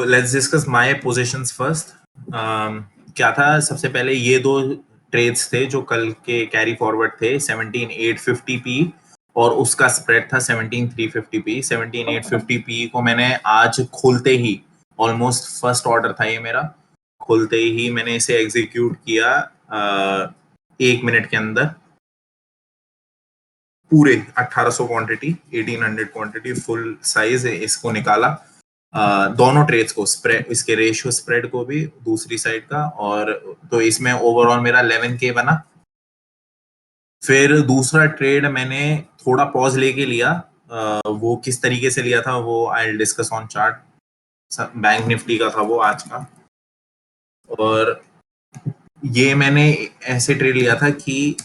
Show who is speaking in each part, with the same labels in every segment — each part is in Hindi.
Speaker 1: Let's discuss my positions first. क्या था, सबसे पहले ये दो ट्रेड्स थे जो कल के कैरी फॉरवर्ड थे, 17850 पी और उसका स्प्रेड था 17350 पी। 17850 पी को मैंने आज खोलते ही, ऑलमोस्ट फर्स्ट ऑर्डर था ये मेरा, खोलते ही मैंने इसे एग्जीक्यूट किया 1 मिनट के अंदर। पूरे 1800 क्वांटिटी, 1800 क्वांटिटी फुल साइज इसको निकाला, दोनों ट्रेड्स को, स्प्रेड, इसके रेशियो स्प्रेड को भी, दूसरी साइड का, और तो इसमें ओवरऑल मेरा 11K बना। फिर दूसरा ट्रेड मैंने थोड़ा पॉज लेके लिया, वो किस तरीके से लिया था वो I will discuss on chart. Bank Nifty का था वो आज का, और ये मैंने ऐसे ट्रेड लिया था कि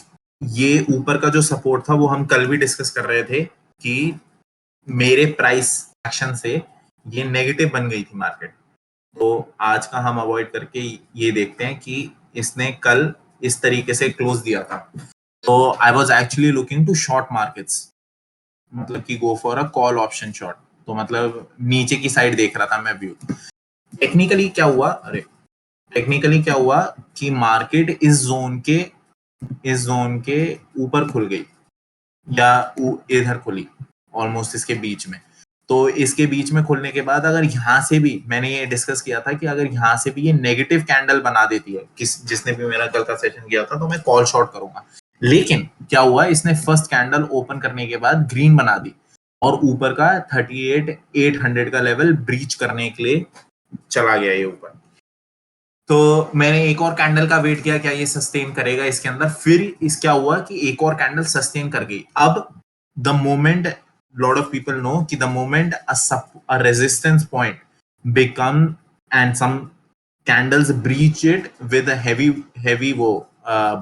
Speaker 1: ये ऊपर का जो सपोर्ट था वो हम कल भी डिस्कस कर रहे थे कि मेरे प्राइस एक्शन से ये नेगेटिव बन गई थी मार्केट। तो आज का हम अवॉइड करके ये देखते हैं कि इसने कल इस तरीके से क्लोज दिया था। तो I was actually looking to short markets, मतलब कि go for a call option short. तो मतलब नीचे की साइड देख रहा था मैं व्यू। टेक्निकली क्या हुआ कि मार्केट इस जोन के ऊपर खुल गई, या इधर खुली, ऑलमोस्ट इसके बीच में। तो इसके बीच में खुलने के बाद अगर यहाँ से भी, मैंने ये डिस्कस किया था कि अगर यहाँ से भी ये नेगेटिव कैंडल बना देती है, जिसने भी मेरा कल का सेशन किया था, तो मैं कॉल शॉर्ट करूंगा। लेकिन क्या हुआ, इसने फर्स्ट कैंडल ओपन करने के बाद ग्रीन बना दी और ऊपर का 38,800 का लेवल ब्रीच करने के लिए चला गया ये ऊपर। तो मैंने एक और कैंडल का वेट किया, क्या ये सस्टेन करेगा इसके अंदर। फिर इस क्या हुआ कि एक और कैंडल सस्टेन कर गई। अब the moment, lot of people know कि the moment a resistance point become and some candles breach it with heavy वो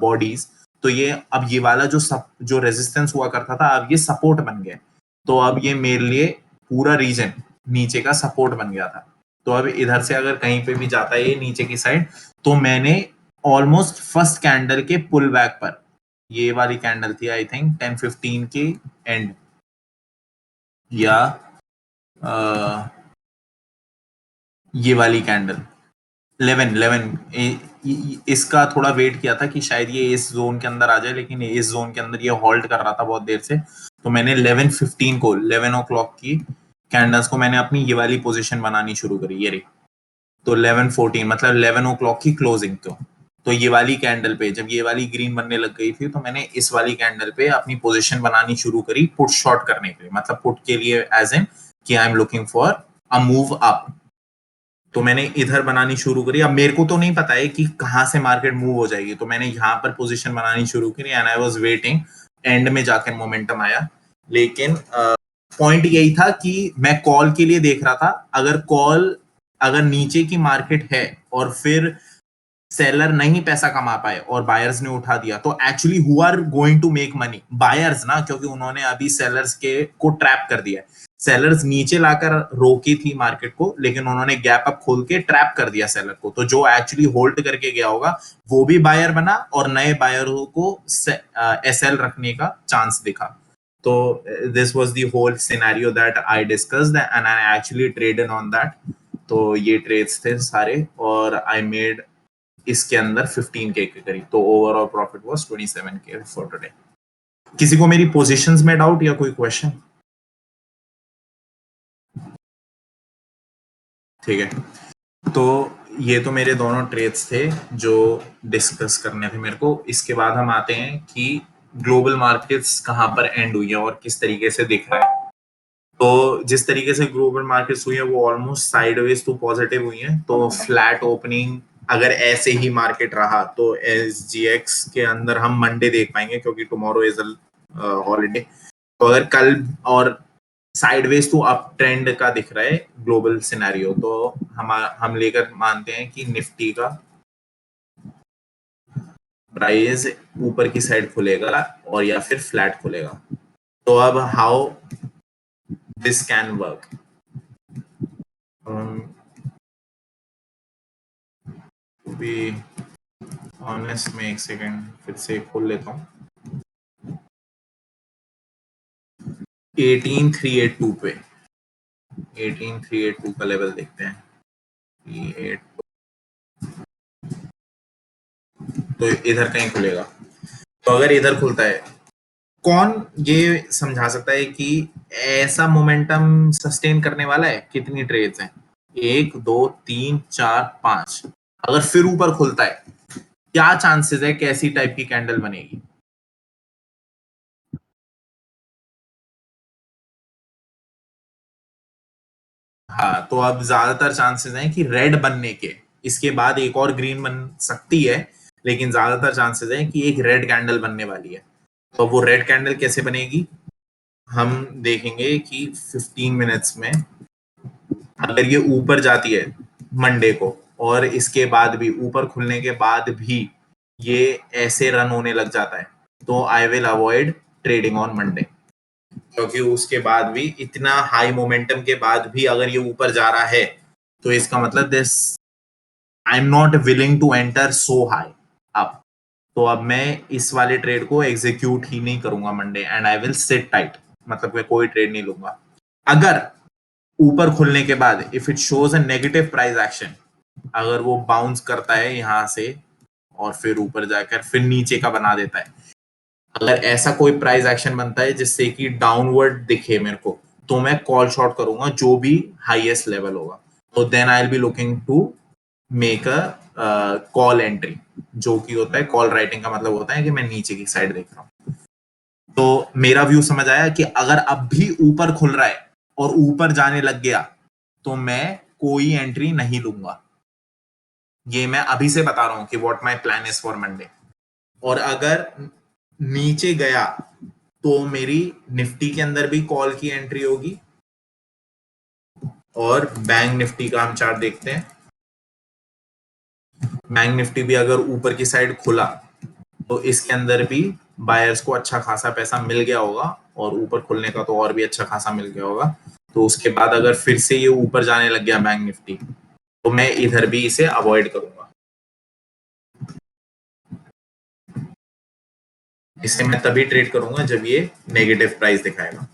Speaker 1: बॉडीज, तो ये अब ये वाला जो रेजिस्टेंस हुआ करता था, अब ये सपोर्ट बन गया। तो अब ये मेरे लिए पूरा रीजन नीचे का सपोर्ट बन गया था। तो अब इधर से अगर कहीं पे भी जाता है ये नीचे की साइड, तो मैंने ऑलमोस्ट फर्स्ट कैंडल के पुल बैक पर, ये वाली कैंडल थी आई थिंक 10:15 की एंड, या ये वाली कैंडल 11 इसका थोड़ा वेट किया था कि शायद ये इस जोन के अंदर आ जाए, लेकिन इस जोन के अंदर ये होल्ड कर रहा था बहुत देर से। तो मैंने 11:15 को, 11 ओ क्लॉक की कैंडल्स को मैंने अपनी ये वाली पोजीशन बनानी शुरू करी, ये रही। तो 11:14 मतलब 11 ओ क्लॉक की क्लोजिंग को, तो ये वाली कैंडल पे जब ये वाली ग्रीन बनने लग गई थी, तो मैंने इस वाली कैंडल पे अपनी पोजीशन बनानी शुरू करी पुट शॉर्ट करने के लिए, मतलब पुट के लिए, एज इन कि I am looking for a move up. तो मैंने इधर बनानी शुरू करी। अब मेरे को तो नहीं पता है कि कहाँ से मार्केट मूव हो जाएगी, तो मैंने यहाँ पर पोजीशन बनानी शुरू करी and I was waiting, and में जाकर मोमेंटम आया। लेकिन पॉइंट यही था कि मैं कॉल के लिए देख रहा था। अगर नीचे की मार्केट है और फिर सेलर नहीं पैसा कमा पाए और बायर्स ने उठा दिया, तो actually who are going to make money? Buyers ना, क्योंकि उन्होंने अभी सेलर्स को ट्रैप कर दिया है। सेलर्स नीचे लाकर रोकी थी मार्केट को, लेकिन उन्होंने गैप अप खोल के ट्रैप कर दिया सेलर को। तो जो एक्चुअली होल्ड करके गया होगा वो भी बायर बना और नए बायरों को एसएल रखने का चांस दिखा। तो this was the whole scenario that I discussed and I actually traded on that. तो ये ट्रेड्स थे सारे, और आई मेड इसके अंदर 15K के करीब। तो overall profit was 27K for today. किसी को मेरी पोजीशंस में डाउट या कोई क्वेश्चन? ठीक है, तो ये तो मेरे दोनों ट्रेड्स थे जो डिस्कस करने थे मेरे को। इसके बाद हम आते हैं कि ग्लोबल मार्केट्स कहाँ पर एंड हुई है और किस तरीके से दिख रहा है। तो जिस तरीके से ग्लोबल मार्केट्स हुई है वो ऑलमोस्ट साइडवेज टू पॉजिटिव हुई है। तो फ्लैट ओपनिंग, अगर ऐसे ही मार्केट रहा तो SGX के अंदर हम मंडे देख पाएंगे, क्योंकि टुमारो इज हॉलीडे। तो अगर कल और साइडवेज टू अप ट्रेंड का दिख रहा है ग्लोबल सिनेरियो, तो हम लेकर मानते हैं कि निफ्टी का प्राइस ऊपर की साइड खुलेगा और या फिर फ्लैट खुलेगा। तो अब how this can work, be honest में एक सेकेंड फिर से खोल लेता हूँ। 18382 पे, 18382 का लेवल देखते हैं। 8, तो इधर कहीं खुलेगा। तो अगर इधर खुलता है, कौन ये समझा सकता है कि ऐसा मोमेंटम सस्टेन करने वाला है? कितनी ट्रेड्स हैं? 1, 2, 3, 4, 5। अगर फिर ऊपर खुलता है, क्या चांसेस है कैसी टाइप की कैंडल बनेगी? हाँ, तो अब ज्यादातर चांसेस हैं कि रेड बनने के, इसके बाद एक और ग्रीन बन सकती है, लेकिन ज्यादातर चांसेस हैं कि एक रेड कैंडल बनने वाली है। तो वो रेड कैंडल कैसे बनेगी हम देखेंगे कि 15 मिनट्स में। अगर ये ऊपर जाती है मंडे को, और इसके बाद भी ऊपर खुलने के बाद भी ये ऐसे रन होने लग जाता है, तो I will avoid trading on Monday. क्योंकि उसके बाद भी इतना हाई मोमेंटम के बाद भी अगर ये ऊपर जा रहा है, तो इसका मतलब this I am not willing to enter so high up. तो अब मैं इस वाले ट्रेड को एग्जीक्यूट ही नहीं करूंगा Monday, and I will sit tight. मतलब मैं कोई ट्रेड नहीं लूंगा। अगर ऊपर खुलने के बाद if it shows a negative price action, अगर वो बाउंस करता है यहां से और फिर ऊपर जाकर फिर नीचे का बना देता है, अगर ऐसा कोई प्राइस एक्शन बनता है जिससे कि डाउनवर्ड दिखे मेरे को, तो मैं कॉल शॉर्ट करूंगा जो भी हाईएस्ट लेवल होगा। तो then I will be looking to make a call entry, जो कि होता है कॉल राइटिंग का मतलब होता है कि मैं नीचे की साइड देख रहा हूँ। तो मेरा व्यू समझ आया कि अगर अब भी ऊपर खुल रहा है और ऊपर जाने लग गया, तो मैं कोई एंट्री नहीं लूंगा। ये मैं अभी से बता रहा हूं कि what my plan is for Monday. और अगर नीचे गया, तो मेरी निफ्टी के अंदर भी कॉल की एंट्री होगी। और बैंक निफ्टी का हम चार्ट देखते हैं। बैंक निफ्टी भी अगर ऊपर की साइड खुला, तो इसके अंदर भी बायर्स को अच्छा खासा पैसा मिल गया होगा, और ऊपर खुलने का तो और भी अच्छा खासा मिल गया होगा। तो उसके बाद अगर फिर से ये ऊपर जाने लग गया बैंक निफ्टी, तो मैं इधर भी इसे अवॉइड करूंगा। इसे मैं तभी ट्रेड करूंगा जब ये नेगेटिव प्राइस दिखाएगा।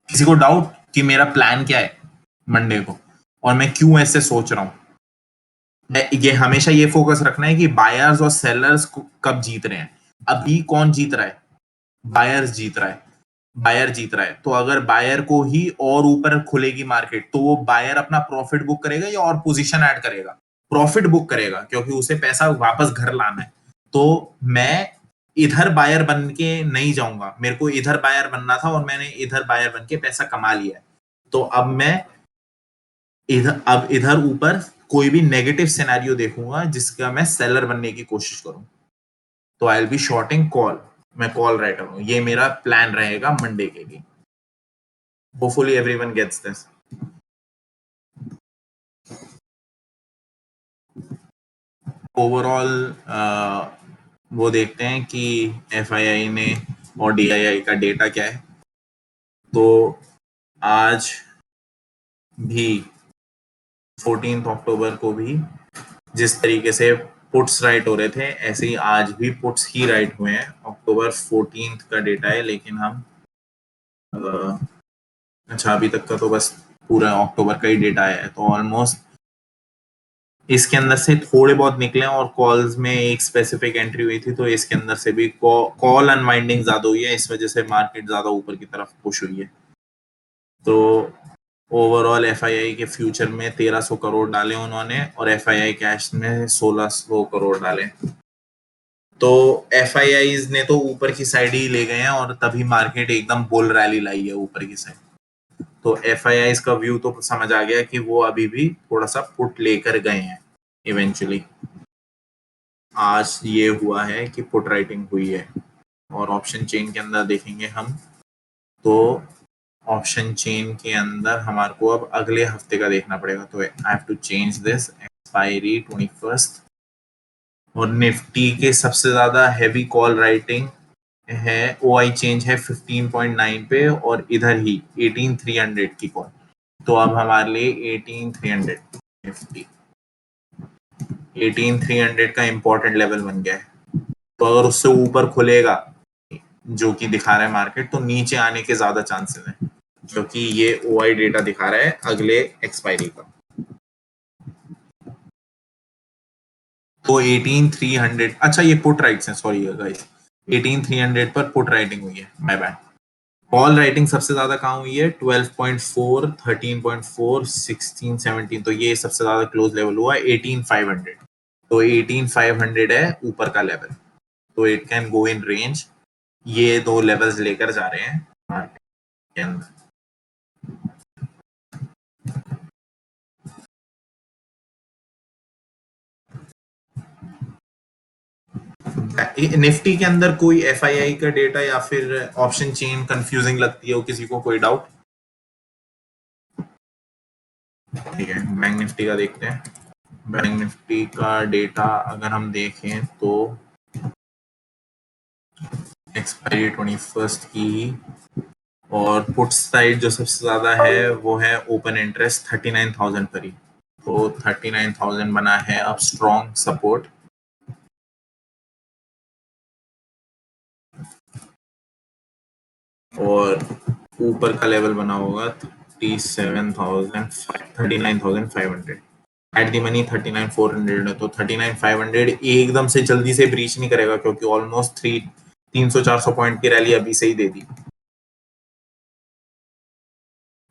Speaker 1: किसी को डाउट कि मेरा प्लान क्या है मंडे को, और मैं क्यों ऐसे सोच रहा हूँ? ये हमेशा ये फोकस रखना है कि बायर्स और सेलर्स कब जीत रहे हैं। अभी कौन जीत रहा है? बायर्स जीत रहा है। बायर जीत रहा है, तो अगर बायर को ही और ऊपर खुलेगी मार्केट, तो वो बायर अपना प्रॉफिट बुक करेगा या और पोजीशन ऐड करेगा? प्रॉफिट बुक करेगा, क्योंकि उसे पैसा वापस घर लाना है। तो मैं इधर बायर बन के नहीं जाऊंगा। मेरे को इधर बायर बनना था और मैंने इधर बायर बन के पैसा कमा लिया है। तो अब मैं इधर ऊपर कोई भी नेगेटिव सिनेरियो देखूंगा जिसका मैं सेलर बनने की कोशिश करूं। तो I will be shorting call. मैं कॉल राइटर हूं। ये मेरा प्लान रहेगा मंडे के लिए। Hopefully everyone gets this. Overall वो देखते हैं कि एफआईआई ने और डीआईआई का डेटा क्या है। तो आज भी 14 अक्टूबर को भी जिस तरीके से पुट्स राइट हो रहे थे, ऐसे ही आज भी पुट्स ही राइट हुए हैं। अक्टूबर 14 का डेटा है, लेकिन हम अच्छा अभी तक का तो बस पूरा अक्टूबर का ही डेटा है, तो ऑलमोस्ट इसके अंदर से थोड़े बहुत निकले, और कॉल्स में एक स्पेसिफिक एंट्री हुई थी, तो इसके अंदर से भी कॉल अनवाइंडिंग ज्यादा हुई है, इस वजह से मार्केट ज्यादा ऊपर की तरफ पुश हुई है। तो ओवरऑल एफआईआई के फ्यूचर में 1300 करोड़ डाले उन्होंने, और एफआईआई कैश में 1600 करोड़ डाले। तो एफआईआई ने तो ऊपर की साइड ही ले गए हैं, और तभी मार्केट एकदम बुल रैली लाई है ऊपर की साइड। तो एफआईआई का व्यू तो समझ आ गया कि वो अभी भी थोड़ा सा पुट लेकर गए हैं इवेंचुअली। आज ये हुआ है कि पुट राइटिंग हुई है। और ऑप्शन चेन के अंदर देखेंगे हम, तो ऑप्शन चेन के अंदर हमारे को अब अगले हफ्ते का देखना पड़ेगा। तो I have to change this expiry 21st। और निफ्टी के सबसे ज्यादा हैवी कॉल राइटिंग है, ओआई चेंज है 15.9 पे, और इधर ही 18300 की कॉल। तो अब हमारे लिए 18300 निफ्टी 18300 का इंपॉर्टेंट लेवल बन गया है। तो अगर उससे ऊपर खुलेगा, जो कि दिखा रहा है मार्केट, तो नीचे आने के ज्यादा चांसेस हैं। जो कि ये OI डेटा दिखा रहा है अगले एक्सपायरी का। तो 18300, अच्छा ये पुट राइट्स हैं, सॉरी गाइस, 18300 पर पुट राइटिंग हुई है, माय बैड। कॉल राइटिंग सबसे ज्यादा कहाँ हुई है? 12.4, 13.4, 16, 17, तो ये सबसे ज्यादा क्लोज लेवल हुआ 18500। तो 18500 है ऊपर का लेवल, तो it can go in range. ये दो लेवल्स लेकर जा रहे हैं मार्केट के अंदर। निफ्टी के अंदर कोई FII का डेटा या फिर ऑप्शन चेन कंफ्यूजिंग लगती हो किसी को, कोई डाउट? ठीक है, बैंक निफ्टी का देखते हैं। बैंक निफ्टी का डेटा अगर हम देखें तो एक्सपायरी 21 की, और पुट साइड जो सबसे ज्यादा है वो है ओपन इंटरेस्ट 39,000 पर ही। तो 39,000 बना है अब स्ट्रॉन्ग सपोर्ट। और ऊपर का लेवल बना होगा 39,500 एट दी मनी। 39,400 है, तो 39,500 एकदम से जल्दी से ब्रीच नहीं करेगा, क्योंकि ऑलमोस्ट 300-400 पॉइंट की रैली अभी से ही दे दी,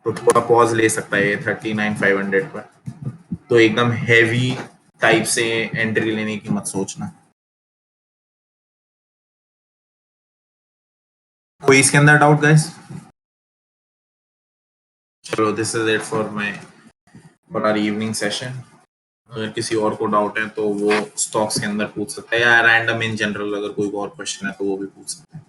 Speaker 1: तो थोड़ा पॉज ले सकता है ये 39,500 पर। तो एकदम हैवी टाइप से एंट्री लेने की मत सोचना। कोई इसके अंदर डाउट गाइस? चलो, this is it for my for our evening session. अगर किसी और को डाउट है तो वो स्टॉक्स के अंदर पूछ सकता है, या रैंडम इन जनरल अगर कोई और क्वेश्चन है तो वो भी पूछ सकता है।